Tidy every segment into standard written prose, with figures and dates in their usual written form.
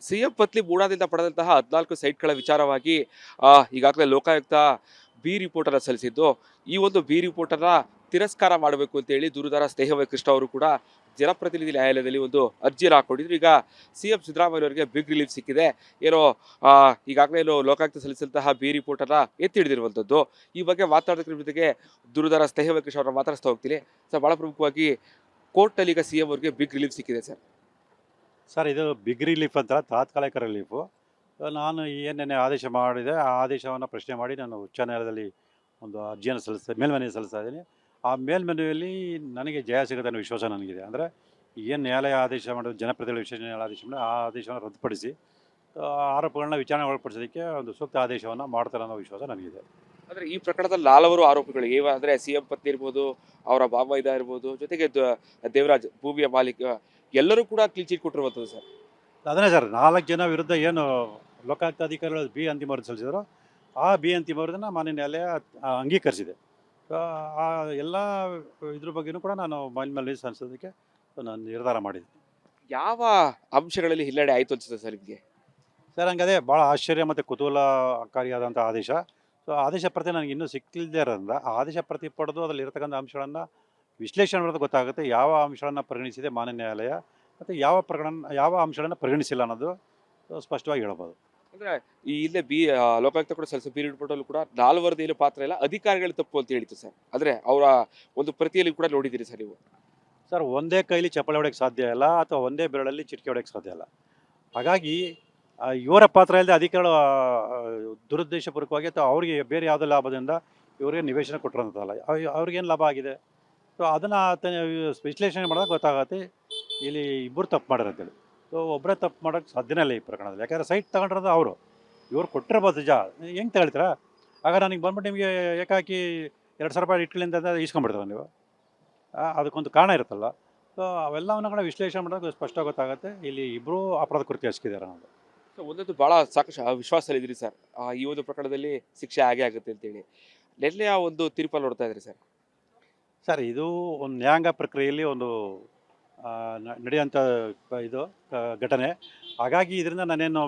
CM ಪತ್ನಿ ಮೂಡಾದಿಂದ ಪಡೆದಂತಹ 14 ಸೈಟ್‌ಗಳ ವಿಚಾರವಾಗಿ ಈಗಾಗಲೇ ಲೋಕಾಯುಕ್ತ ಬಿ ರಿಪೋರ್ಟ್ ಅನ್ನು ಸಲ್ಲಿಸಿದ್ದು, ಈ ಒಂದು ಬಿ ರಿಪೋರ್ಟ್ ಅನ್ನ ತಿರಸ್ಕಾರ ಮಾಡಬೇಕು ಅಂತ ಹೇಳಿ ದೂರುದಾರ ಸ್ನೇಹವೇ ಕೃಷ್ಣ ಅವರು ಕೂಡ ಜನಪ್ರತಿನಿಧಿ ನ್ಯಾಯಾಲಯದಲ್ಲಿ ಒಂದು ಅರ್ಜಿಯನ್ನು ಹಾಕೊಂಡಿದ್ರು. ಈಗ ಸಿಎಂ ಸಿದ್ದರಾಮಯ್ಯ ಅವರಿಗೆ ಬಿಗ್ ರಿಲೀಫ್ ಸಿಕ್ಕಿದೆ. ಏನೋ ಈಗಾಗಲೇ ಲೋಕಾಯುಕ್ತ ಸಲ್ಲಿಸಿದಂತಹ ಬಿ ರಿಪೋರ್ಟ್ ಅನ್ನ ಎತ್ತಿ ಹಿಡಿದಿರುವಂತದ್ದು. ಈ ಬಗ್ಗೆ ಮಾತಾಡೋದಕ್ಕೆ ಜೊತೆಗೆ ದೂರುದಾರ ಸ್ನೇಹವೇ ಕೃಷ್ಣ ಅವರನ್ನ ಮಾತಾಡಿಸ್ತಾ ಹೋಗ್ತೀನಿ. ಸರ್, ಬಹಳ ಪ್ರಮುಖವಾಗಿ ಕೋರ್ಟ್ನಲ್ಲಿ ಈಗ ಸಿಎಂ ಅವರಿಗೆ ಬಿಗ್ ರಿಲೀಫ್ ಸಿಕ್ಕಿದೆ ಸರ್. ಸರ್, ಇದು ಬಿಗ್ ರಿಲೀಫ್ ಅಂತ ತಾತ್ಕಾಲಿಕ ರಿಲೀಫು. ನಾನು ಏನೇನು ಆದೇಶ ಮಾಡಿದೆ ಆ ಆದೇಶವನ್ನು ಪ್ರಶ್ನೆ ಮಾಡಿ ನಾನು ಉಚ್ಚ ನ್ಯಾಯಾಲಯದಲ್ಲಿ ಒಂದು ಅರ್ಜಿಯನ್ನು ಮೇಲ್ಮನವಿ ಸಲ್ಲಿಸ್ತಾ ಇದ್ದೀನಿ. ಆ ಮೇಲ್ಮನವಿಯಲ್ಲಿ ನನಗೆ ಜಯ ಸಿಗುತ್ತೆ ಅನ್ನೋ ವಿಶ್ವಾಸ ನನಗಿದೆ. ಅಂದರೆ ಏನು ನ್ಯಾಯಾಲಯ ಆದೇಶ ಮಾಡೋದು, ಜನಪ್ರತಿನಿಧಿ ವಿಶೇಷ ನ್ಯಾಯಾಲಯ ಆದೇಶ ಮಾಡಿ ಆ ಆದೇಶವನ್ನು ರದ್ದುಪಡಿಸಿ ಆರೋಪಗಳನ್ನ ವಿಚಾರಣೆ ಒಳಪಡಿಸೋದಕ್ಕೆ ಒಂದು ಸೂಕ್ತ ಆದೇಶವನ್ನು ಮಾಡ್ತಾರೆ ಅನ್ನೋ ವಿಶ್ವಾಸ ನನಗಿದೆ. ಅಂದ್ರೆ ಈ ಪ್ರಕರಣದಲ್ಲಿ ಹಲವಾರು ಆರೋಪಿಗಳು ಅಂದ್ರೆ ಸಿಎಂ ಪತ್ನಿ ಇರ್ಬೋದು, ಅವರ ಬಾಮೈದ ಇರ್ಬೋದು, ಜೊತೆಗೆ ದೇವರಾಜ್ ಭೂಮಿಯ ಮಾಲೀಕ, ಎಲ್ಲರೂ ಕೂಡ ಕ್ಲೀನ್ ಚೀಟ್ ಕೊಟ್ಟಿರುವಂಥದ್ದು ಸರ್. ಅದನ್ನೇ ಸರ್, 4 ಜನ ವಿರುದ್ಧ ಏನು ಲೋಕಾಯುಕ್ತ ಅಧಿಕಾರಿಗಳು ಬಿ ಅಂತಿಮ ವರದಿ ಸಲ್ಲಿಸಿದ್ರು, ಆ ಬಿ ಅಂತಿಮ ವರದಿನ ಮಾನ್ಯ ನ್ಯಾಯಾಲಯ ಅಂಗೀಕರಿಸಿದೆ. ಆ ಎಲ್ಲ ಇದ್ರ ಬಗ್ಗೆಯೂ ಕೂಡ ನಾನು ಮೇಲ್ಮನವಿ ಸಲ್ಲಿಸೋದಕ್ಕೆ ನಾನು ನಿರ್ಧಾರ ಮಾಡಿದ್ದೀನಿ. ಯಾವ ಅಂಶಗಳಲ್ಲಿ ಹಿನ್ನಡೆ ಆಯ್ತು ಅನ್ಸುತ್ತೆ ಸರ್ ನಿಮಗೆ? ಸರ್, ನನಗೆ ಅದೇ ಭಾಳ ಆಶ್ಚರ್ಯ ಮತ್ತು ಕುತೂಹಲಕಾರಿಯಾದಂಥ ಆದೇಶ. ಆದೇಶ ಪ್ರತಿ ನನಗೆ ಇನ್ನೂ ಸಿಕ್ಕಿಲ್ಲದೆ ಇರೋದ್ರಿಂದ ಆ ಆದೇಶ ಪ್ರತಿ ಪಡೆದು ಅದರಲ್ಲಿ ಇರತಕ್ಕಂಥ ಅಂಶಗಳನ್ನು ವಿಶ್ಲೇಷಣೆ ಮಾಡೋದು ಗೊತ್ತಾಗುತ್ತೆ. ಯಾವ ಅಂಶಗಳನ್ನು ಪರಿಗಣಿಸಿದೆ ಮಾನ್ಯ ನ್ಯಾಯಾಲಯ ಮತ್ತು ಯಾವ ಅಂಶಗಳನ್ನು ಪರಿಗಣಿಸಿಲ್ಲ ಅನ್ನೋದು ಸ್ಪಷ್ಟವಾಗಿ ಹೇಳ್ಬೋದು. ಅಂದ್ರೆ ಈ ಇಲ್ಲೇ ಲೋಕಾಯುಕ್ತ ಕೂಡ ಸಲ್ಲಿಸಿದ ಬಿ ರಿಪೋರ್ಟ್ ಅಲ್ಲೂ ಕೂಡ ನಾಲ್ವರದೇನು ಪಾತ್ರ ಇಲ್ಲ, ಅಧಿಕಾರಿಗಳು ತಪ್ಪು ಅಂತ ಹೇಳಿತ್ತು ಸರ್. ಆದ್ರೆ ಅವರ ಒಂದು ಪ್ರತಿಯಲ್ಲಿ ಕೂಡ ನೋಡಿದ್ದೀರಿ ಸರ್ ನೀವು. ಸರ್, ಒಂದೇ ಕೈಲಿ ಚಪ್ಪಲಿ ಹೊಡೆಯೋಕ್ಕೆ ಸಾಧ್ಯ ಇಲ್ಲ ಅಥವಾ ಒಂದೇ ಬೆರಳಲ್ಲಿ ಚಿಟಿಕೆ ಹೊಡೆಯೋಕ್ಕೆ ಸಾಧ್ಯ ಇಲ್ಲ. ಹಾಗಾಗಿ ಇವರ ಪಾತ್ರ ಇಲ್ಲದೆ ಅಧಿಕಾರಿಗಳು ದುರುದ್ದೇಶಪೂರ್ವಕವಾಗಿ ಅಥವಾ ಅವರಿಗೆ ಬೇರೆ ಯಾವುದೋ ಲಾಭದಿಂದ ಇವರಿಗೆ ನಿವೇಶನ ಕೊಟ್ಟಿರೋಂಥದ್ದಲ್ಲ. ಅವ್ರಿಗೇನು ಲಾಭ ಆಗಿದೆ? ಸೊ ಅದನ್ನು ವಿಶ್ಲೇಷಣೆ ಮಾಡಿದಾಗ ಗೊತ್ತಾಗತ್ತೆ ಇಲ್ಲಿ ಇಬ್ಬರು ತಪ್ಪು ಮಾಡ್ಯಾರ ಅಂತೇಳಿ. ಸೊ ಒಬ್ಬರೇ ತಪ್ಪು ಮಾಡೋಕ್ಕೆ ಸಾಧ್ಯನೇ ಇಲ್ಲ ಈ ಪ್ರಕರಣದಲ್ಲಿ. ಯಾಕಂದರೆ ಸೈಟ್ ತಗೊಂಡಿರೋದು ಅವರು, ಇವ್ರು ಕೊಟ್ಟಿರ್ಬೋದು ನಿಜ. ಹೆಂಗೆ ತಗೊಳ್ತೀರಾ? ಆಗ ನನಗೆ ಬಂದ್ಬಿಟ್ಟು ನಿಮಗೆ ಏಕಾಕಿ 2,000 ರೂಪಾಯಿ ಇಟ್ಕೊಳ್ಳಿ ಅಂತ ಇಸ್ಕೊಂಡ್ಬಿಡ್ತಾರೆ ನೀವು. ಅದಕ್ಕೊಂದು ಕಾರಣ ಇರುತ್ತಲ್ಲ. ಸೊ ಅವೆಲ್ಲವನ್ನು ಕೂಡ ವಿಶ್ಲೇಷಣೆ ಮಾಡಿದಾಗ ಸ್ಪಷ್ಟ ಗೊತ್ತಾಗುತ್ತೆ ಇಲ್ಲಿ ಇಬ್ಬರು ಅಪರಾಧ ಕೃತ್ಯ ಎಸಗಿದ್ದಾರೆ ಅನ್ನೋದು. ಸೊ ಒಂದೊಂದು ಬಹಳ ಸಾಕಷ್ಟು ವಿಶ್ವಾಸದಲ್ಲಿದ್ದೀರಿ ಸರ್, ಈ ಒಂದು ಪ್ರಕರಣದಲ್ಲಿ ಶಿಕ್ಷೆ ಆಗೇ ಆಗುತ್ತೆ ಅಂತೇಳಿ. ನಿನ್ನೆ ಆ ಒಂದು ತೀರ್ಪಲ್ಲಿ ನೋಡ್ತಾ ಇದ್ರಿ ಸರ್. ಸರ್, ಇದು ಒಂದು ನ್ಯಾಯಾಂಗ ಪ್ರಕ್ರಿಯೆಯಲ್ಲಿ ಒಂದು ನಡೆಯುವಂಥ ಇದು ಘಟನೆ. ಹಾಗಾಗಿ ಇದರಿಂದ ನಾನೇನು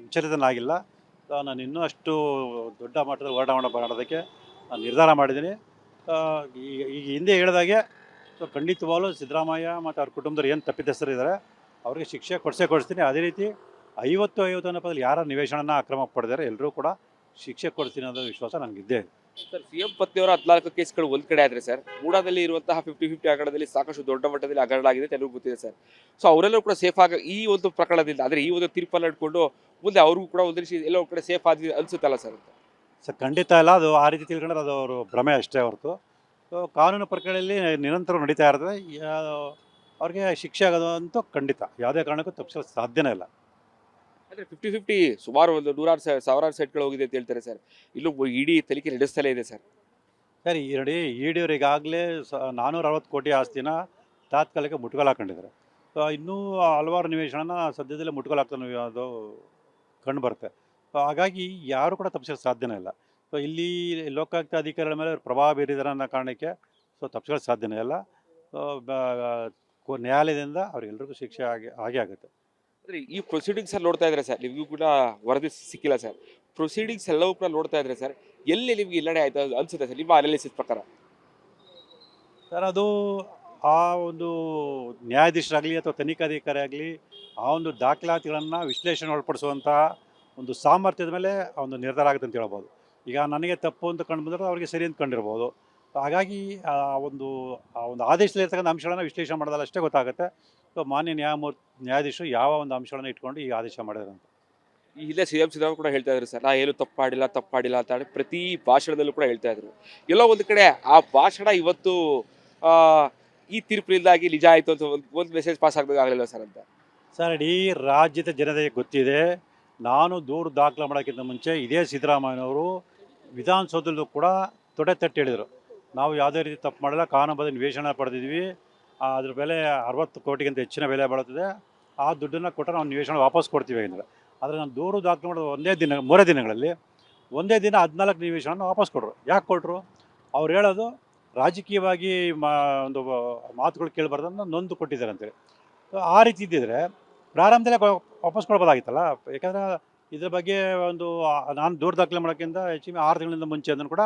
ವಿಚಲಿತನಾಗಿಲ್ಲ. ನಾನು ಇನ್ನೂ ಅಷ್ಟು ದೊಡ್ಡ ಮಟ್ಟದಲ್ಲಿ ಹೋರಾಟ ಮಾಡೋದಕ್ಕೆ ನಾನು ನಿರ್ಧಾರ ಮಾಡಿದ್ದೀನಿ. ಈಗ ಹಿಂದೆ ಹೇಳಿದಾಗೆ ಖಂಡಿತವಾಗಲೂ ಸಿದ್ದರಾಮಯ್ಯ ಮತ್ತು ಅವ್ರ ಕುಟುಂಬದವ್ರು ಏನು ತಪ್ಪಿತಸ್ಥರಿದ್ದಾರೆ ಅವ್ರಿಗೆ ಶಿಕ್ಷೆ ಕೊಡಿಸ್ತೀನಿ. ಅದೇ ರೀತಿ 50 ಅನ್ನೋಪದಲ್ಲಿ ಯಾರ ನಿವೇಶನನ ಅಕ್ರಮ ಪಡೆದಾರೆ ಎಲ್ಲರೂ ಕೂಡ ಶಿಕ್ಷೆ ಕೊಡ್ತೀನಿ ಅನ್ನೋ ವಿಶ್ವಾಸ ನನಗಿದ್ದೇ. ಸರ್, ಸಿಎಂ ಪತ್ನಿಯವರ 14 ಕೇಸ್ಗಳು ಒಂದ್ ಕಡೆ ಆದ್ರೆ ಸರ್, ಮೂಡಾದಲ್ಲಿ ಇರುವಂತಹ 50-50 ಹಗರಣದಲ್ಲಿ ಸಾಕಷ್ಟು ದೊಡ್ಡ ಮಟ್ಟದಲ್ಲಿ ಹಗರಣ ಆಗಿದೆ ಅಂತ ಎಲ್ಲರಿಗೂ ಗೊತ್ತಿದೆ ಸರ್. ಸೊ ಅವರೆಲ್ಲರೂ ಕೂಡ ಸೇಫ್ ಆಗ ಈ ಒಂದು ಪ್ರಕರಣದಿಂದ, ಅಂದ್ರೆ ಈ ಒಂದು ತೀರ್ಪಲ್ಲಿ ಇಟ್ಕೊಂಡು ಮುಂದೆ ಅವ್ರಿಗೂ ಕೂಡ ಒಂದು ರೀತಿ ಎಲ್ಲೋ ಕಡೆ ಸೇಫ್ ಆಗಿ ಅನ್ಸುತ್ತಲ್ಲ ಸರ್ ಅಂತ? ಸರ್, ಖಂಡಿತ ಇಲ್ಲ. ಅದು ಆ ರೀತಿ ತಿಳ್ಕೊಂಡ್ರೆ ಅದು ಅವರು ಭ್ರಮೆ ಅಷ್ಟೇ ಹೊರತು. ಸೊ ಕಾನೂನು ಪ್ರಕ್ರಿಯೆಯಲ್ಲಿ ನಿರಂತರ ನಡೀತಾ ಇರ್ತದೆ. ಅವ್ರಿಗೆ ಶಿಕ್ಷೆ ಆಗೋದು ಅಂತೂ ಖಂಡಿತ ಯಾವುದೇ ಕಾರಣಕ್ಕೂ ತಪ್ಪಿಸಲು ಸಾಧ್ಯನೇ ಇಲ್ಲ. ಅಂದ್ರೆ 50-50 ಸುಮಾರು ಒಂದು 100 ಸಾವಿರಾರು ಸೈಟ್ಗಳು ಹೋಗಿದೆ ಅಂತ ಹೇಳ್ತಾರೆ ಸರ್. ಇಲ್ಲೂ ಇಡೀ ತನಿಖೆ ನಡೆಸ್ತಲೇ ಇದೆ ಸರ್. ಸರ್, ಈ ನೋಡಿ, ಇಡಿಯವರು ಈಗಾಗಲೇ 460 ಕೋಟಿ ಆಸ್ತಿನ ತಾತ್ಕಾಲಿಕ ಮುಟ್ಗೋಲು ಹಾಕೊಂಡಿದ್ದಾರೆ. ಸೊ ಇನ್ನೂ ಹಲವಾರು ನಿವೇಶನನ ಸದ್ಯದಲ್ಲೇ ಮುಟ್ಗೋಲು ಹಾಕ್ತಾನೆ ಅದು ಕಂಡು ಬರುತ್ತೆ. ಸೊ ಹಾಗಾಗಿ ಯಾರು ಕೂಡ ತಪ್ಪಿಸಲು ಸಾಧ್ಯನೇ ಇಲ್ಲ. ಸೊ ಇಲ್ಲಿ ಲೋಕಾಯುಕ್ತ ಅಧಿಕಾರಿಗಳ ಮೇಲೆ ಪ್ರಭಾವ ಬೀರಿದ್ದಾರೆ ಅನ್ನೋ ಕಾರಣಕ್ಕೆ ಸೊ ತಪ್ಪಿಸಲು ಸಾಧ್ಯನೇ ಇಲ್ಲ. ನ್ಯಾಯಾಲಯದಿಂದ ಅವ್ರಿಗೆಲ್ರಿಗೂ ಶಿಕ್ಷೆ ಆಗೇ ಆಗುತ್ತೆ. ಅಂದ್ರೆ ಈ ಪ್ರೊಸೀಡಿಂಗ್ಸ್ ಅಲ್ಲಿ ನೋಡ್ತಾ ಇದ್ರೆ ಸರ್, ನಿಮಗೂ ಕೂಡ ವರದಿ ಸಿಕ್ಕಿಲ್ಲ ಸರ್. ಪ್ರೊಸೀಡಿಂಗ್ಸ್ ಎಲ್ಲವೂ ಕೂಡ ನೋಡ್ತಾ ಇದ್ರೆ ಸರ್, ಎಲ್ಲಿ ನಿಮ್ಗೆ ಹಿನ್ನಡೆ ಆಯ್ತು ಅನ್ಸುತ್ತೆ ಸರ್ ನಿಮ್ಮ ಅನಾಲಿಸಿಸ್ ಪ್ರಕಾರ? ಸರ್, ಅದು ಆ ಒಂದು ನ್ಯಾಯಾಧೀಶರಾಗಲಿ ಅಥವಾ ತನಿಖಾಧಿಕಾರಿ ಆಗಲಿ ಆ ಒಂದು ದಾಖಲಾತಿಗಳನ್ನು ವಿಶ್ಲೇಷಣೆ ಒಳಪಡಿಸುವಂಥ ಒಂದು ಸಾಮರ್ಥ್ಯದ ಮೇಲೆ ಆ ಒಂದು ನಿರ್ಧಾರ ಆಗುತ್ತೆ ಅಂತ ಹೇಳ್ಬೋದು. ಈಗ ನನಗೆ ತಪ್ಪು ಅಂತ ಕಂಡು ಬಂದರೆ ಅವರಿಗೆ ಸರಿ ಅಂತ ಕಂಡಿರ್ಬೋದು. ಹಾಗಾಗಿ ಆ ಒಂದು ಆದೇಶದಲ್ಲಿ ಇರ್ತಕ್ಕಂಥ ಅಂಶಗಳನ್ನು ವಿಶ್ಲೇಷಣೆ ಮಾಡೋದಲ್ಲ ಅಷ್ಟೇ ಗೊತ್ತಾಗುತ್ತೆ. ಸೊ ಮಾನ್ಯ ನ್ಯಾಯಾಧೀಶರು ಯಾವ ಒಂದು ಅಂಶಗಳನ್ನು ಇಟ್ಕೊಂಡು ಈ ಆದೇಶ ಮಾಡಿದ್ದಾರೆ ಅಂತ. ಈ ಹಿಂದೆ ಸಿಎಂ ಸಿದ್ದರಾಮಯ್ಯ ಕೂಡ ಹೇಳ್ತಾ ಇದ್ರು ಸರ್, ನಾ ಏನು ತಪ್ಪಾಡಿಲ್ಲ ಅಂತ ಹೇಳಿ ಪ್ರತಿ ಭಾಷಣದಲ್ಲೂ ಕೂಡ ಹೇಳ್ತಾ ಇದ್ರು. ಎಲ್ಲೋ ಒಂದು ಕಡೆ ಆ ಭಾಷಣ ಇವತ್ತು ಈ ತೀರ್ಪಿನಿಂದಾಗಿ ನಿಜ ಆಯ್ತು ಅಂತ ಒಂದು ಮೆಸೇಜ್ ಪಾಸ್ ಆಗಲಿಲ್ಲ ಸರ್ ಅಂತ. ಸರ್, ಇಡೀ ರಾಜ್ಯದ ಜನತೆಗೆ ಗೊತ್ತಿದೆ. ನಾನು ದೂರು ದಾಖಲೆ ಮಾಡೋಕ್ಕಿಂತ ಮುಂಚೆ ಇದೇ ಸಿದ್ದರಾಮಯ್ಯನವರು ವಿಧಾನಸೌಧದಲ್ಲೂ ಕೂಡ ತೊಡೆ ತಟ್ಟಿ ಹೇಳಿದರು, ನಾವು ಯಾವುದೇ ರೀತಿ ತಪ್ಪು ಮಾಡಿಲ್ಲ, ಕಾನೂನುಬದ್ಧ ನಿವೇಶನ ಪಡೆದಿದ್ವಿ, ಅದ್ರ ಬೆಲೆ 60 ಕೋಟಿಗಿಂತ ಹೆಚ್ಚಿನ ಬೆಲೆ ಬಾಳುತ್ತದೆ, ಆ ದುಡ್ಡನ್ನು ಕೊಟ್ಟರೆ ನಾವು ನಿವೇಶನ ವಾಪಸ್ ಕೊಡ್ತೀವಿ ಅಂದರೆ. ಆದರೆ ನಾನು ದೂರು ದಾಖಲೆ ಮಾಡೋದು 3 ದಿನಗಳಲ್ಲಿ ಒಂದೇ ದಿನ 14 ನಿವೇಶನ ವಾಪಸ್ ಕೊಟ್ಟರು. ಯಾಕೆ ಕೊಟ್ಟರು? ಅವ್ರು ಹೇಳೋದು ರಾಜಕೀಯವಾಗಿ ಒಂದು ಮಾತುಗಳು ಕೇಳಬಾರ್ದನ್ನು ನೊಂದು ಕೊಟ್ಟಿದ್ದಾರೆ ಅಂತೇಳಿ. ಆ ರೀತಿ ಇದ್ದಿದ್ರೆ ಪ್ರಾರಂಭದಲ್ಲೇ ವಾಪಸ್ ಕೊಡ್ಬೋದಾಗಿತ್ತಲ್ಲ. ಯಾಕಂದರೆ ಇದ್ರ ಬಗ್ಗೆ ಒಂದು ನಾನು ದೂರು ದಾಖಲೆ ಮಾಡೋಕ್ಕಿಂತ ಹೆಚ್ಚಿಗೆ 6 ತಿಂಗಳಿಂದ ಮುಂಚೆ ಅಂದ್ರೂ ಕೂಡ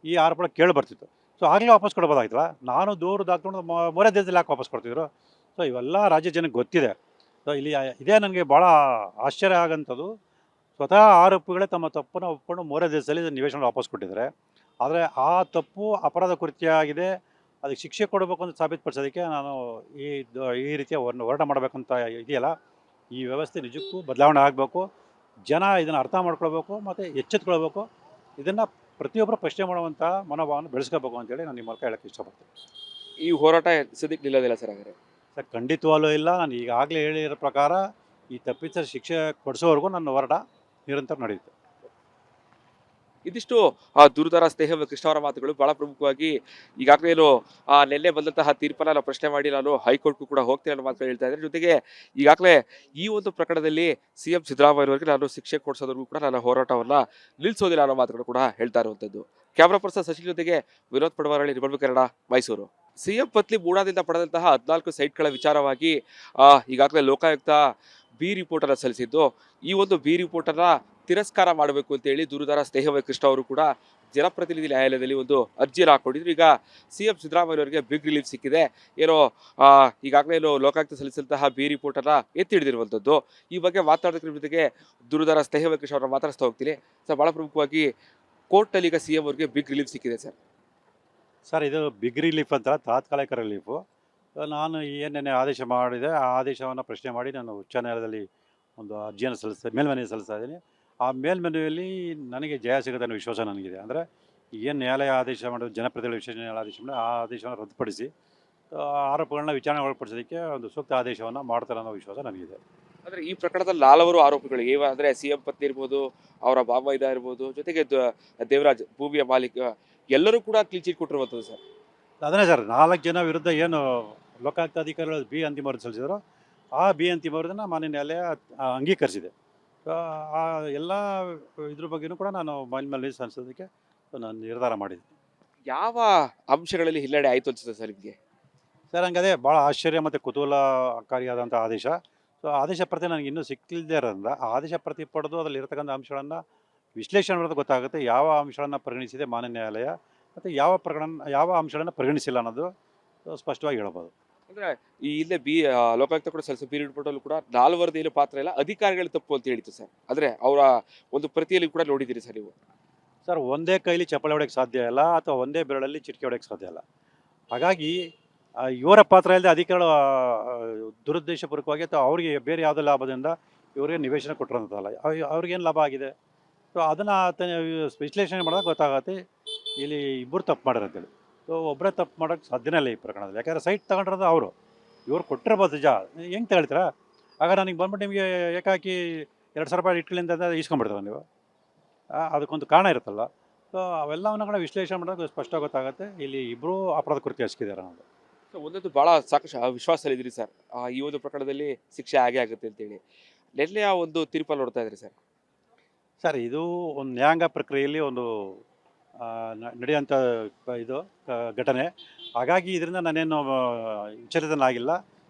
ಈ ಆರೋಪಗಳು ಕೇಳಿ ಬರ್ತಿತ್ತು. ಸೊ ಆಗಲೇ ವಾಪಸ್ ಕೊಡ್ಬೋದಾಗಿತ್ತಲ್ಲ. ನಾನು ದೂರು ದಾಖಲೆ ಮೂರೇ ದಿನದಲ್ಲಿ ಯಾಕೆ ವಾಪಸ್ ಕೊಡ್ತಿದ್ರು? ಸೊ ಇವೆಲ್ಲ ರಾಜ್ಯ ಜನಕ್ಕೆ ಗೊತ್ತಿದೆ. ಸೊ ಇಲ್ಲಿ ಇದೇ ನನಗೆ ಭಾಳ ಆಶ್ಚರ್ಯ ಆಗೋಂಥದ್ದು. ಸ್ವತಃ ಆರೋಪಿಗಳೇ ತಮ್ಮ ತಪ್ಪನ್ನು ಒಪ್ಪಿಕೊಂಡು ಮೂರೇ ದಿವಸದಲ್ಲಿ ನಿವೇಶನ ವಾಪಸ್ ಕೊಟ್ಟಿದ್ದಾರೆ. ಆದರೆ ಆ ತಪ್ಪು ಅಪರಾಧ ಕೃತ್ಯ ಆಗಿದೆ. ಅದಕ್ಕೆ ಶಿಕ್ಷೆ ಕೊಡಬೇಕು ಅಂತ ಸಾಬೀತುಪಡಿಸೋದಕ್ಕೆ ನಾನು ಈ ರೀತಿಯ ಹೋರಾಟ ಮಾಡಬೇಕಂತ ಇದೆಯಲ್ಲ, ಈ ವ್ಯವಸ್ಥೆ ನಿಜಕ್ಕೂ ಬದಲಾವಣೆ ಆಗಬೇಕು. ಜನ ಇದನ್ನು ಅರ್ಥ ಮಾಡ್ಕೊಳ್ಬೇಕು ಮತ್ತು ಎಚ್ಚೆತ್ಕೊಳ್ಬೇಕು. ಇದನ್ನು ಪ್ರತಿಯೊಬ್ಬರು ಪ್ರಶ್ನೆ ಮಾಡುವಂಥ ಮನೋಭಾವನ ಬೆಳೆಸ್ಕೋಬೇಕು ಅಂತೇಳಿ ನಾನು ನಿಮ್ಮ ಮೂಲಕ ಹೇಳೋಕ್ಕೆ ಇಷ್ಟಪಡ್ತೀನಿ. ಈ ಹೋರಾಟ ಸದ್ಯಕ್ಕೆ ನಿಲ್ಲೋದಿಲ್ಲ ಸರ್ ಹಾಗಾದ್ರೆ? ಸರ್ ಖಂಡಿತವಾಗ್ಲೂ ಇಲ್ಲ. ನಾನು ಈಗಾಗಲೇ ಹೇಳಿರೋ ಪ್ರಕಾರ ಈ ತಪ್ಪಿತರ ಶಿಕ್ಷೆ ಕೊಡಿಸೋವರೆಗೂ ನನ್ನ ಹೋರಾಟ ನಿರಂತರ ನಡೆಯುತ್ತೆ. ಇದಿಷ್ಟು ದುರ್ಧರ ಸ್ನೇಹ ಕೃಷ್ಣ ಅವರ ಮಾತುಗಳು. ಬಹಳ ಪ್ರಮುಖವಾಗಿ ಈಗಾಗಲೇ ಏನು ನಿನ್ನೆ ಬಂದಂತಹ ತೀರ್ಪನ್ನ ನಾವು ಪ್ರಶ್ನೆ ಮಾಡಿ ನಾನು ಹೈಕೋರ್ಟ್ಗೂ ಕೂಡ ಹೋಗ್ತೀನಿ ಅನ್ನೋ ಮಾತುಗಳು ಹೇಳ್ತಾ ಇದ್ದಾರೆ. ಜೊತೆಗೆ ಈಗಾಗಲೇ ಈ ಒಂದು ಪ್ರಕರಣದಲ್ಲಿ ಸಿಎಂ ಸಿದ್ದರಾಮಯ್ಯವರಿಗೆ ನಾನು ಶಿಕ್ಷೆ ಕೊಡಿಸೋದ್ರಿಗೂ ಕೂಡ ನನ್ನ ಹೋರಾಟವನ್ನ ನಿಲ್ಲಿಸೋದಿಲ್ಲ ಅನ್ನೋ ಮಾತುಗಳು ಕೂಡ ಹೇಳ್ತಾ ಇರುವಂಥದ್ದು. ಕ್ಯಾಮ್ರಾ ಪರ್ಸನ್ ಸಚಿನ್ ಜೊತೆಗೆ ವಿನೋದ್ ಪಡವಾರಳ್ಳಿ, ರಿಪಬ್ಲಿಕ್ ಕನ್ನಡ, ಮೈಸೂರು. ಸಿಎಂ ಪತ್ನಿ ಮೂಡಾದಿಂದ ಪಡೆದಂತಹ 14 ಸೈಟ್ಗಳ ವಿಚಾರವಾಗಿ ಈಗಾಗಲೇ ಲೋಕಾಯುಕ್ತ ಬಿ ರಿಪೋರ್ಟ್ ಅನ್ನು ಸಲ್ಲಿಸಿದ್ದು. ಈ ಒಂದು ಬಿ ರಿಪೋರ್ಟ್ ಅನ್ನ ತಿರಸ್ಕಾರ ಮಾಡಬೇಕು ಅಂತೇಳಿ ದೂರುದಾರ ಸ್ನೇಹ ಕೃಷ್ಣ ಅವರು ಕೂಡ ಜನಪ್ರತಿನಿಧಿ ನ್ಯಾಯಾಲಯದಲ್ಲಿ ಒಂದು ಅರ್ಜಿಯನ್ನು ಹಾಕೊಂಡಿದ್ರು. ಈಗ ಸಿಎಂ ಸಿದ್ದರಾಮಯ್ಯವರಿಗೆ ಬಿಗ್ ರಿಲೀಫ್ ಸಿಕ್ಕಿದೆ. ಏನೋ ಈಗಾಗಲೇ ಲೋಕಾಯುಕ್ತ ಸಲ್ಲಿಸಿದಂತಹ ಬಿ ರಿಪೋರ್ಟ್ ಅನ್ನ ಎತ್ತಿ ಹಿಡಿದಿರುವಂಥದ್ದು. ಈ ಬಗ್ಗೆ ಮಾತಾಡೋದ್ರ ಜೊತೆಗೆ ದೂರುದಾರ ಸ್ನೇಹ ಕೃಷ್ಣ ಅವರನ್ನ ಮಾತಾಡಿಸ್ತಾ ಹೋಗ್ತೀನಿ. ಸರ್, ಬಹಳ ಪ್ರಮುಖವಾಗಿ ಕೋರ್ಟಲ್ಲಿ ಈಗ ಸಿಎಂ ಅವರಿಗೆ ಬಿಗ್ ರಿಲೀಫ್ ಸಿಕ್ಕಿದೆ ಸರ್. ಸರ್ ಇದು ಬಿಗ್ ರಿಲೀಫ್ ಅಂತ ತಾತ್ಕಾಲಿಕ ರಿಲೀಫು. ನಾನು ಏನೇನು ಆದೇಶ ಮಾಡಿದೆ ಆ ಆದೇಶವನ್ನು ಪ್ರಶ್ನೆ ಮಾಡಿ ನಾನು ಉಚ್ಚ ನ್ಯಾಯಾಲಯದಲ್ಲಿ ಒಂದು ಅರ್ಜಿಯನ್ನು ಮೇಲ್ಮನವಿ ಸಲ್ಲಿಸ್ತಾ ಇದ್ದೀನಿ. ಆ ಮೇಲ್ಮನವಿಯಲ್ಲಿ ನನಗೆ ಜಯ ಸಿಗುತ್ತೆ ಅನ್ನೋ ವಿಶ್ವಾಸ ನನಗಿದೆ. ಅಂದರೆ ಏನು ನ್ಯಾಯಾಲಯ ಆದೇಶ ಮಾಡೋದು, ಜನಪ್ರತಿನಿಧಿಗಳ ವಿಶೇಷ ನ್ಯಾಯಾಲಯ ಆದೇಶ ಮಾಡಿ ಆ ಆದೇಶವನ್ನು ರದ್ದುಪಡಿಸಿ ಆರೋಪಗಳನ್ನ ವಿಚಾರಣೆ ಒಳಪಡಿಸೋದಕ್ಕೆ ಒಂದು ಸೂಕ್ತ ಆದೇಶವನ್ನು ಮಾಡ್ತಾರೆ ಅನ್ನೋ ವಿಶ್ವಾಸ ನನಗಿದೆ. ಅಂದ್ರೆ ಈ ಪ್ರಕರಣದಲ್ಲಿ 4 ಆರೋಪಿಗಳು ಅಂದ್ರೆ ಸಿಎಂ ಪತ್ನಿ ಇರ್ಬೋದು, ಅವರ ಬಾಬೈದ ಇರ್ಬೋದು, ಜೊತೆಗೆ ದೇವರಾಜ್ ಭೂಮಿಯ ಮಾಲೀಕ, ಎಲ್ಲರೂ ಕೂಡ ಕ್ಲೀನ್ ಚಿಟ್ ಕೊಟ್ಟಿರುವಂಥದ್ದು ಸರ್. ಅದನ್ನೇ ಸರ್ 4 ಜನ ವಿರುದ್ಧ ಏನು ಲೋಕಾಯುಕ್ತ ಅಧಿಕಾರಿಗಳು ಬಿ ಅಂತಿಮ ವರದಿ ಸಲ್ಲಿಸಿದ್ರು, ಆ ಬಿ ಅಂತಿಮ ವರದಿನ ಮಾನ್ಯ ನ್ಯಾಯಾಲಯ ಅಂಗೀಕರಿಸಿದೆ. ಆ ಎಲ್ಲ ಇದ್ರ ಬಗ್ಗೆಯೂ ಕೂಡ ನಾನು ಮೇಲ್ಮನವಿ ಸಲ್ಲಿಸೋದಕ್ಕೆ ನಾನು ನಿರ್ಧಾರ ಮಾಡಿದ್ದೀನಿ. ಯಾವ ಅಂಶಗಳಲ್ಲಿ ಹಿನ್ನಡೆ ಆಯಿತು ಅನ್ಸುತ್ತೆ ಸರ್ ನಿಮಗೆ? ಸರ್ ನನಗೆ ಅದೇ ಭಾಳ ಆಶ್ಚರ್ಯ ಮತ್ತು ಕುತೂಹಲಕಾರಿಯಾದಂಥ ಆದೇಶ. ಸೊ ಆದೇಶ ಪ್ರತಿ ನನಗೆ ಇನ್ನೂ ಸಿಕ್ಕಿಲ್ಲದೆ ಇರೋದ್ರಿಂದ ಆ ಆದೇಶ ಪ್ರತಿ ಪಡೆದು ಅದರಲ್ಲಿ ಇರತಕ್ಕಂಥ ಅಂಶಗಳನ್ನು ವಿಶ್ಲೇಷಣೆ ಮಾಡೋದು ಗೊತ್ತಾಗುತ್ತೆ. ಯಾವ ಅಂಶಗಳನ್ನು ಪರಿಗಣಿಸಿದೆ ಮಾನ್ಯ ನ್ಯಾಯಾಲಯ ಮತ್ತು ಯಾವ ಅಂಶಗಳನ್ನು ಪರಿಗಣಿಸಿಲ್ಲ ಅನ್ನೋದು ಸ್ಪಷ್ಟವಾಗಿ ಹೇಳ್ಬೋದು. ಅಂದ್ರೆ ಈ ಇಲ್ಲೇ ಲೋಕಾಯುಕ್ತ ಕೂಡ ಸಲ್ಲಿಸಿದ ಬಿ ರಿಪೋರ್ಟ್ ಅಲ್ಲೂ ಕೂಡ 4 ವರದಿಯಲ್ಲಿ ಪಾತ್ರ ಇಲ್ಲ, ಅಧಿಕಾರಿಗಳ ತಪ್ಪು ಅಂತ ಹೇಳಿತ್ತು ಸರ್. ಆದ್ರೆ ಅವರ ಒಂದು ಪ್ರತಿಯಲ್ಲಿ ಕೂಡ ನೋಡಿದ್ದೀರಿ ಸರ್ ನೀವು? ಸರ್ ಒಂದೇ ಕೈಲಿ ಚಪ್ಪಲಿ ಹೊಡೆಯೋಕ್ಕೆ ಸಾಧ್ಯ ಇಲ್ಲ ಅಥವಾ ಒಂದೇ ಬೆರಳಲ್ಲಿ ಚಿಟಿಕೆ ಹೊಡೆಯೋಕ್ಕೆ ಸಾಧ್ಯ ಇಲ್ಲ. ಹಾಗಾಗಿ ಇವರ ಪಾತ್ರ ಇಲ್ಲದೆ ಅಧಿಕಾರಿಗಳು ದುರುದ್ದೇಶಪೂರ್ವಕವಾಗಿ ಅಥವಾ ಅವರಿಗೆ ಬೇರೆ ಯಾವುದೋ ಲಾಭದಿಂದ ಇವರಿಗೆ ನಿವೇಶನ ಕೊಟ್ಟಿರೋಂಥದ್ದಲ್ಲ. ಅವ್ರಿಗೇನು ಲಾಭ ಆಗಿದೆ? ಸೊ ಅದನ್ನು ವಿಶ್ಲೇಷಣೆ ಮಾಡಿದಾಗ ಗೊತ್ತಾಗತ್ತೆ ಇಲ್ಲಿ ಇಬ್ಬರು ತಪ್ಪು ಮಾಡ್ಯಾರ ಅಂತೇಳಿ. ಸೊ ಒಬ್ಬರೇ ತಪ್ಪು ಮಾಡೋಕ್ಕೆ ಸಾಧ್ಯನೇ ಇಲ್ಲ ಈ ಪ್ರಕರಣದಲ್ಲಿ. ಯಾಕಂದರೆ ಸೈಟ್ ತಗೊಂಡಿರೋದು ಅವರು, ಇವ್ರು ಕೊಟ್ಟಿರ್ಬೋದು ನಿಜ. ಹೆಂಗೆ ತಗೊಳ್ತೀರಾ? ಆಗ ನನಗೆ ಬಂದ್ಬಿಟ್ಟು ನಿಮಗೆ ಏಕಾಕಿ 2,000 ರೂಪಾಯಿ ಇಟ್ಕೊಳ್ಳಿ ಅಂತ ಈಸ್ಕೊಂಡ್ಬಿಡ್ತೀರ ನೀವು. ಅದಕ್ಕೊಂದು ಕಾರಣ ಇರುತ್ತಲ್ಲ. ಸೊ ಅವೆಲ್ಲವನ್ನು ಕೂಡ ವಿಶ್ಲೇಷಣೆ ಮಾಡಿದಾಗ ಸ್ಪಷ್ಟ ಗೊತ್ತಾಗುತ್ತೆ ಇಲ್ಲಿ ಇಬ್ಬರು ಅಪರಾಧ ಕೃತ್ಯ ಎಸಗಿದ್ದಾರೆ ಅನ್ನೋದು. ಸೊ ಒಂದೊಂದು ಭಾಳ ಸಾಕಷ್ಟು ವಿಶ್ವಾಸದಲ್ಲಿದ್ದೀರಿ ಸರ್, ಈ ಒಂದು ಪ್ರಕರಣದಲ್ಲಿ ಶಿಕ್ಷೆ ಆಗೇ ಆಗುತ್ತೆ ಅಂತೇಳಿ. ನಿನ್ನೆ ಆ ಒಂದು ತೀರ್ಪಲ್ಲಿ ನೋಡ್ತಾ ಇದ್ರಿ ಸರ್? ಸರ್ ಇದು ಒಂದು ನ್ಯಾಯಾಂಗ ಪ್ರಕ್ರಿಯೆಯಲ್ಲಿ ಒಂದು ನಡೆಯುವಂಥ ಇದು ಘಟನೆ. ಹಾಗಾಗಿ ಇದರಿಂದ ನಾನೇನು ವಿಚಲಿತನಾಗಿಲ್ಲ.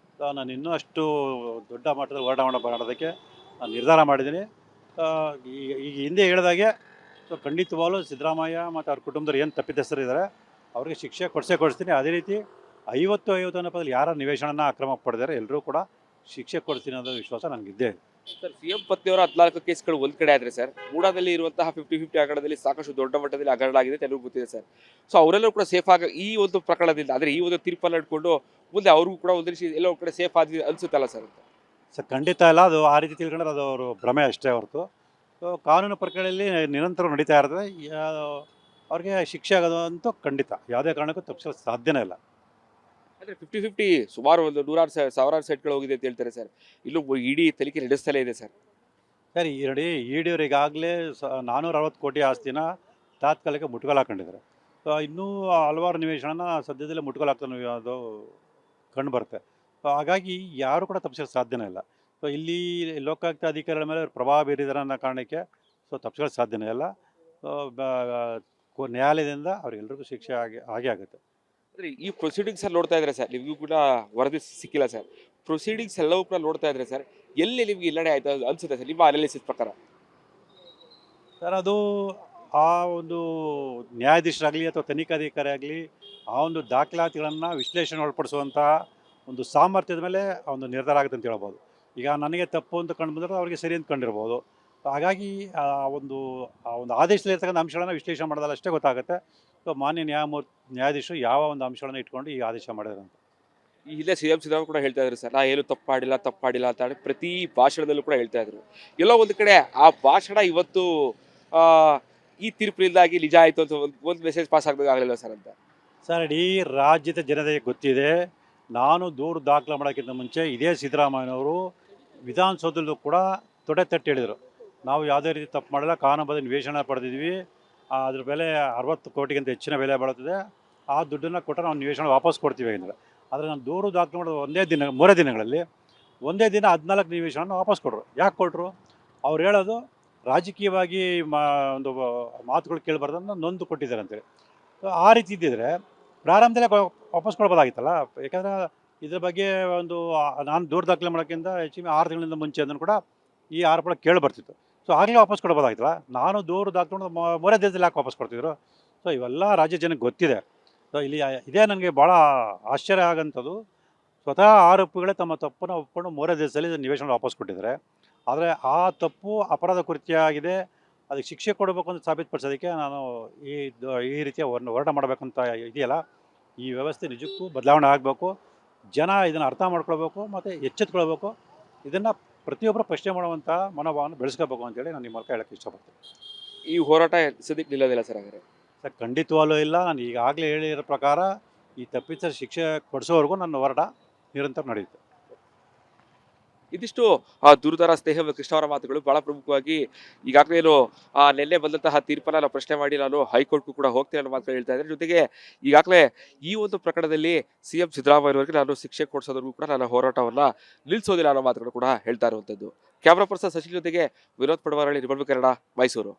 ನಾನು ಇನ್ನೂ ಅಷ್ಟು ದೊಡ್ಡ ಮಟ್ಟದಲ್ಲಿ ಹೋರಾಟ ಮಾಡೋದಕ್ಕೆ ನಾನು ನಿರ್ಧಾರ ಮಾಡಿದ್ದೀನಿ. ಈಗ ಹಿಂದೆ ಹೇಳಿದಾಗೆ ಸೊ ಖಂಡಿತವಾಗ್ಲೂ ಸಿದ್ದರಾಮಯ್ಯ ಮತ್ತು ಅವ್ರ ಕುಟುಂಬದವ್ರು ಏನು ತಪ್ಪಿತಸ್ಥರಿದ್ದಾರೆ ಅವ್ರಿಗೆ ಶಿಕ್ಷೆ ಕೊಡಿಸ್ತೀನಿ. ಅದೇ ರೀತಿ 50 ಅನ್ನೋದಲ್ಲಿ ಯಾರ ನಿವೇಶನನ ಅಕ್ರಮ ಪಡೆದಿದ್ದಾರೆ ಎಲ್ಲರೂ ಕೂಡ ಶಿಕ್ಷೆ ಕೊಡ್ತೀನಿ ಅನ್ನೋ ವಿಶ್ವಾಸ ನನಗಿದ್ದೇ ಇದೆ. ಸರ್, ಸಿಎಂ ಪತ್ನಿಯವರ 14 ಕೇಸ್ಗಳು ಒಂದ್ ಕಡೆ ಆದ್ರೆ ಸರ್, ಮೂಡಾದಲ್ಲಿ ಇರುವಂತಹ 50-50 ಹಗರಣದಲ್ಲಿ ಸಾಕಷ್ಟು ದೊಡ್ಡ ಮಟ್ಟದಲ್ಲಿ ಹಗರಣ ಆಗಿದೆ ಅಂತ ಎಲ್ಲರಿಗೂ ಗೊತ್ತಿದೆ ಸರ್. ಸೊ ಅವರೆಲ್ಲರೂ ಕೂಡ ಸೇಫ್ ಆಗಿ ಈ ಒಂದು ಪ್ರಕರಣದಿಂದ ಅಂದ್ರೆ ಈ ಒಂದು ತೀರ್ಪನ್ನು ಇಟ್ಕೊಂಡು ಮುಂದೆ ಅವ್ರಿಗೂ ಕೂಡ ಒಂದು ರೀತಿ ಎಲ್ಲೋ ಕಡೆ ಸೇಫ್ ಆಗಿ ಅನ್ಸುತ್ತಲ್ಲ ಸರ್ ಅಂತ? ಸರ್ ಖಂಡಿತ ಇಲ್ಲ. ಅದು ಆ ರೀತಿ ತಿಳ್ಕೊಂಡ್ರೆ ಅದು ಅವರು ಭ್ರಮೆ ಅಷ್ಟೇ ಹೊರತು. ಸೊ ಕಾನೂನು ಪ್ರಕ್ರಿಯೆಯಲ್ಲಿ ನಿರಂತರ ನಡೀತಾ ಇರ್ತದೆ. ಅವ್ರಿಗೆ ಶಿಕ್ಷೆ ಆಗೋದು ಅಂತೂ ಖಂಡಿತ ಯಾವುದೇ ಕಾರಣಕ್ಕೂ ತಪ್ಪಿಸಲು ಸಾಧ್ಯನೇ ಇಲ್ಲ. ಅಂದ್ರೆ 50-50 ಸುಮಾರು ಒಂದು 100,000 ಸೈಟ್ಗಳು ಹೋಗಿದೆ ಅಂತ ಹೇಳ್ತಾರೆ ಸರ್. ಇಲ್ಲೂ ಇಡೀ ತನಿಖೆ ನಡೆಸ್ತಲೇ ಇದೆ ಸರ್. ಸರ್ ಇಡಿಯವರು ಈಗಾಗಲೇ 460 ಕೋಟಿ ಆಸ್ತಿನ ತಾತ್ಕಾಲಿಕ ಮುಟ್ಟುಗೋಲು ಹಾಕೊಂಡಿದ್ದಾರೆ. ಇನ್ನೂ ಹಲವಾರು ನಿವೇಶನ ಸದ್ಯದಲ್ಲೇ ಮುಟ್ಟುಗೋಲು ಹಾಕ್ತಾನೆ ಅದು ಕಂಡು ಬರುತ್ತೆ. ಹಾಗಾಗಿ ಯಾರು ಕೂಡ ತಪ್ಪಿಸೋಕ್ಕೆ ಸಾಧ್ಯನೇ ಇಲ್ಲ. ಸೊ ಇಲ್ಲಿ ಲೋಕಾಯುಕ್ತ ಅಧಿಕಾರಿಗಳ ಮೇಲೆ ಪ್ರಭಾವ ಬೀರಿದ್ದಾರೆ ಅನ್ನೋ ಕಾರಣಕ್ಕೆ ಸೊ ತಪ್ಪಿಸೋಕ್ಕೆ ಸಾಧ್ಯನೇ ಇಲ್ಲ. ನ್ಯಾಯಾಲಯದಿಂದ ಅವ್ರಿಗೆಲ್ರಿಗೂ ಶಿಕ್ಷೆ ಆಗೇ ಆಗುತ್ತೆ. ಅಂದ್ರೆ ಈ ಪ್ರೊಸೀಡಿಂಗ್ಸ್ ಅಲ್ಲಿ ನೋಡ್ತಾ ಇದ್ರೆ ಸರ್, ನಿಮಗೂ ಕೂಡ ವರದಿ ಸಿಕ್ಕಿಲ್ಲ ಸರ್, ಪ್ರೊಸೀಡಿಂಗ್ಸ್ ಎಲ್ಲವೂ ಕೂಡ ನೋಡ್ತಾ ಇದ್ರೆ ಸರ್, ಎಲ್ಲಿ ನಿಮ್ಗೆ ಹಿನ್ನಡೆ ಆಯ್ತು ಅನ್ಸುತ್ತೆ ಸರ್ ನಿಮ್ಮ ಅನಾಲಿಸಿಸ್ ಪ್ರಕಾರ? ಸರ್ ಅದು ಆ ಒಂದು ನ್ಯಾಯಾಧೀಶರಾಗಲಿ ಅಥವಾ ತನಿಖಾಧಿಕಾರಿ ಆಗಲಿ ಆ ಒಂದು ದಾಖಲಾತಿಗಳನ್ನು ವಿಶ್ಲೇಷಣೆ ಒಳಪಡಿಸುವಂತಹ ಒಂದು ಸಾಮರ್ಥ್ಯದ ಮೇಲೆ ಆ ಒಂದು ನಿರ್ಧಾರ ಆಗುತ್ತೆ ಅಂತ ಹೇಳ್ಬೋದು. ಈಗ ನನಗೆ ತಪ್ಪು ಅಂತ ಕಂಡು ಬಂದರೆ ಅವರಿಗೆ ಸರಿ ಅಂತ ಕಂಡಿರ್ಬೋದು. ಹಾಗಾಗಿ ಆ ಒಂದು ಆದೇಶದಲ್ಲಿ ಇರ್ತಕ್ಕಂಥ ಅಂಶಗಳನ್ನು ವಿಶ್ಲೇಷಣೆ ಮಾಡೋದಲ್ಲ ಅಷ್ಟೇ ಗೊತ್ತಾಗುತ್ತೆ. ಸೊ ಮಾನ್ಯ ನ್ಯಾಯಾಧೀಶರು ಯಾವ ಒಂದು ಅಂಶಗಳನ್ನು ಇಟ್ಕೊಂಡು ಈ ಆದೇಶ ಮಾಡಿದ್ದಾರೆ ಅಂತ. ಈ ಹಿಂದೆ ಸಿಎಂ ಸಿದ್ದರಾಮಯ್ಯ ಕೂಡ ಹೇಳ್ತಾ ಇದ್ರು ಸರ್, ನಾ ಏನು ತಪ್ಪು ಮಾಡಿಲ್ಲ ಅಂತ ಹೇಳಿ ಪ್ರತಿ ಭಾಷಣದಲ್ಲೂ ಕೂಡ ಹೇಳ್ತಾ ಇದ್ರು. ಎಲ್ಲೋ ಒಂದು ಕಡೆ ಆ ಭಾಷಣ ಇವತ್ತು ಆ, ಈ ತೀರ್ಪಿನಿಂದಾಗಿ ನಿಜ ಆಯ್ತು ಅಂತ ಒಂದು ಮೆಸೇಜ್ ಪಾಸ್ ಆಗಲಿಲ್ಲ ಸರ್ ಅಂತ. ಸರ್ ಇಡೀ ರಾಜ್ಯದ ಜನತೆಗೆ ಗೊತ್ತಿದೆ. ನಾನು ದೂರು ದಾಖಲೆ ಮಾಡೋಕ್ಕಿಂತ ಮುಂಚೆ ಇದೇ ಸಿದ್ದರಾಮಯ್ಯನವರು ವಿಧಾನಸೌಧದಲ್ಲೂ ಕೂಡ ತೊಡೆ ತಟ್ಟಿ ಹೇಳಿದರು, ನಾವು ಯಾವುದೇ ರೀತಿ ತಪ್ಪು ಮಾಡಿಲ್ಲ, ಕಾನೂನುಬದ್ಧ ನಿವೇಶನ ಪಡೆದಿದ್ವಿ, ಅದ್ರ ಬೆಲೆ 60 ಕೋಟಿಗಿಂತ ಹೆಚ್ಚಿನ ಬೆಲೆ ಬಾಳುತ್ತದೆ, ಆ ದುಡ್ಡನ್ನು ಕೊಟ್ಟರೆ ನಾವು ನಿವೇಶನ ವಾಪಸ್ ಕೊಡ್ತೀವಿ ಅಂದರೆ. ಆದರೆ ನಾನು ದೂರು ದಾಖಲೆ ಮಾಡೋದು ಮೂರೇ ದಿನಗಳಲ್ಲಿ ಒಂದೇ ದಿನ 14 ನಿವೇಶನ ವಾಪಸ್ ಕೊಟ್ಟರು. ಯಾಕೆ ಕೊಟ್ಟರು? ಅವ್ರು ಹೇಳೋದು ರಾಜಕೀಯವಾಗಿ ಒಂದು ಮಾತುಗಳು ಕೇಳಬಾರ್ದನ್ನು ನೊಂದು ಕೊಟ್ಟಿದ್ದಾರೆ ಅಂತೇಳಿ. ಆ ರೀತಿ ಇದ್ದಿದ್ರೆ ಪ್ರಾರಂಭದಲ್ಲೇ ವಾಪಸ್ ಕೊಡ್ಬೋದಾಗಿತ್ತಲ್ಲ. ಯಾಕಂದರೆ ಇದ್ರ ಬಗ್ಗೆ ನಾನು ದೂರು ದಾಖಲೆ ಮಾಡೋಕ್ಕಿಂತ ಹೆಚ್ಚಿಗೆ 6 ತಿಂಗಳಿಂದ ಮುಂಚೆ ಅದನ್ನು ಕೂಡ ಈ ಆರೋಪ ಕೇಳಿ ಬರ್ತಿತ್ತು. ಸೊ ಆಗಲೇ ವಾಪಸ್ ಕೊಡ್ಬೋದಾಗಿತ್ತಲ್ಲ. ನಾನು ದೂರು ದಾಖಲೆ ಮಾಡೋದು ಮೂರೇ ದಿನದಲ್ಲಿ ಯಾಕೆ ವಾಪಸ್ ಕೊಡ್ತಿದ್ರು? ಸೊ ಇವೆಲ್ಲ ರಾಜ್ಯ ಜನಕ್ಕೆ ಗೊತ್ತಿದೆ. ಸೊ ಇಲ್ಲಿ ಇದೇ ನನಗೆ ಭಾಳ ಆಶ್ಚರ್ಯ ಆಗೋಂಥದ್ದು. ಸ್ವತಃ ಆರೋಪಿಗಳೇ ತಮ್ಮ ತಪ್ಪನ್ನು ಒಪ್ಕೊಂಡು ಮೂರೇ ದಿವಸದಲ್ಲಿ ನಿವೇಶನ ವಾಪಸ್ ಕೊಟ್ಟಿದ್ದಾರೆ. ಆದರೆ ಆ ತಪ್ಪು ಅಪರಾಧ ಕೃತ್ಯ ಆಗಿದೆ, ಅದಕ್ಕೆ ಶಿಕ್ಷೆ ಕೊಡಬೇಕು ಅಂತ ಸಾಬೀತುಪಡಿಸೋದಕ್ಕೆ ನಾನು ಈ ರೀತಿಯ ಹೋರಾಟ ಮಾಡಬೇಕಂತ ಇದೆಯಲ್ಲ, ಈ ವ್ಯವಸ್ಥೆ ನಿಜಕ್ಕೂ ಬದಲಾವಣೆ ಆಗಬೇಕು. ಜನ ಇದನ್ನು ಅರ್ಥ ಮಾಡ್ಕೊಳ್ಬೇಕು ಮತ್ತು ಎಚ್ಚೆತ್ಕೊಳ್ಬೇಕು. ಇದನ್ನು ಪ್ರತಿಯೊಬ್ಬರು ಪ್ರಶ್ನೆ ಮಾಡುವಂಥ ಮನೋಭಾವನ ಬೆಳೆಸ್ಕೋಬೇಕು ಅಂತೇಳಿ ನಾನು ನಿಮ್ಮ ಮೂಲಕ ಹೇಳೋಕ್ಕೆ ಇಷ್ಟಪಡ್ತೀನಿ. ಈ ಹೋರಾಟ ಸದ್ಯಕ್ಕೆ ನಿಲ್ಲೋದಿಲ್ಲ ಸರ್ ಹಾಗಾದ್ರೆ? ಸರ್ ಖಂಡಿತವಾಗ್ಲೂ ಇಲ್ಲ. ನಾನು ಈಗಾಗಲೇ ಹೇಳಿರೋ ಪ್ರಕಾರ ಈ ತಪ್ಪಿತ ಶಿಕ್ಷೆ ಕೊಡಿಸೋವರೆಗೂ ನನ್ನ ಹೋರಾಟ ನಿರಂತರ ನಡೆಯುತ್ತೆ. ಇದಿಷ್ಟು ದೂರುದಾರ ಸ್ನೇಹ ಕೃಷ್ಣ ಅವರ ಮಾತುಗಳು. ಬಹಳ ಪ್ರಮುಖವಾಗಿ ಈಗಾಗಲೇ ನಿನ್ನೆ ಬಂದಂತಹ ತೀರ್ಪನ್ನ ನಾನು ಪ್ರಶ್ನೆ ಮಾಡಿ ನಾನು ಹೈಕೋರ್ಟ್ಗೂ ಕೂಡ ಹೋಗ್ತೇನೆ ಅನ್ನೋ ಮಾತುಗಳು ಹೇಳ್ತಾ ಇದ್ದಾರೆ. ಜೊತೆಗೆ ಈಗಾಗಲೇ ಈ ಒಂದು ಪ್ರಕರಣದಲ್ಲಿ ಸಿಎಂ ಸಿದ್ದರಾಮಯ್ಯವರಿಗೆ ನಾನು ಶಿಕ್ಷೆ ಕೊಡಿಸೋದ್ರಿಗೂ ಕೂಡ ನನ್ನ ಹೋರಾಟವನ್ನ ನಿಲ್ಲಿಸೋದಿಲ್ಲ ಅನ್ನೋ ಮಾತುಗಳು ಕೂಡ ಹೇಳ್ತಾ ಇರುವಂಥದ್ದು. ಕ್ಯಾಮ್ರಾ ಪರ್ಸನ್ ಸಚಿನ್ ಜೊತೆಗೆ ವಿನೋದ್ ಪಡವಾರಳ್ಳಿ, ರಿಪಬ್ಲಿಕ್ ಕನ್ನಡ, ಮೈಸೂರು.